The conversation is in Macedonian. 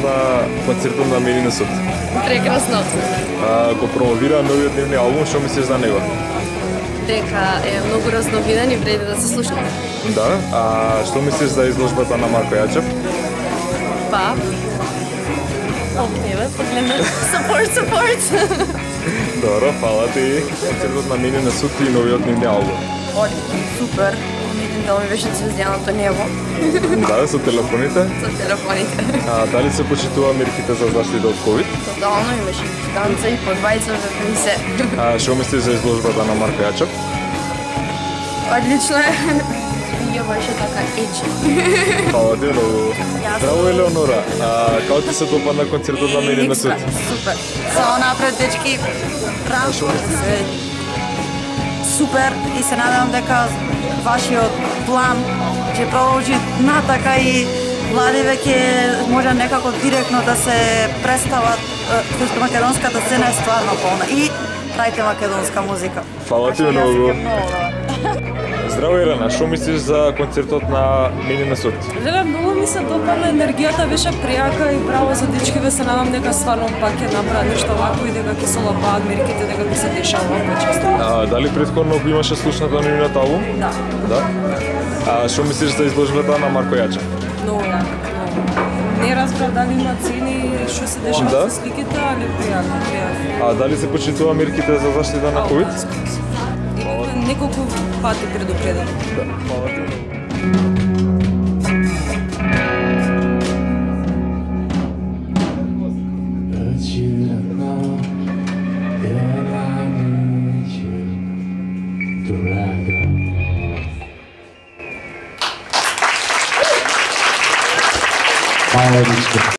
на концертот на Мирина Суд? Прекрасно. Го промовира новиот нивни албум, што мислиш за него? Дека е многу разновиден и вреди да се слуша. Да, што мислиш за изложбата на Марко Јачев? Па, тебе погледнат. Support. Добро, фала ти. Концертот на Мирина Суд и новиот нивни албум. Супер. Мислим да ми беше звездјаното небо. Да, со телефоните? Со телефоните. Дали се почитува мерките за заштита од ковид? Тотално имаше дистанца и подвајца за ми се. Што мислиш за изложбата на Марко Јачев? Одлично е. Ја беше така ечи. Фала ти многу. Здраво, Елеонора. Како ти се допадна концертот на Мирина Суд? Супер. Само напред, дечки. Браво. Супер и се надевам дека вашиот план ќе продолжи натака и млади веќе може некако директно да се представат, што македонската сцена е стварно полна и правите македонска музика. Фала ти многу. Здраво, Ирена, што мислиш за концертот на Мирина Суд? Леле, многу ми се допадна, енергијата беше прејака и браво за дечкиве, се надам дека стварно пак ќе направат нешто вакво и дека ќе се лапаат мерките, дека ќе се дешава вакво често. Дали претходно го имаше слушната нивниот албум? Да. Што мислиш за изложбата на Марко Јачев? Многу јака, многу. Не разбрав дали има цени и што се дешава со сликите, али пријатно. Дали се почитува мерките за заштита на ковид? Неколку пати предупреден. Да, фала ти. Hvala,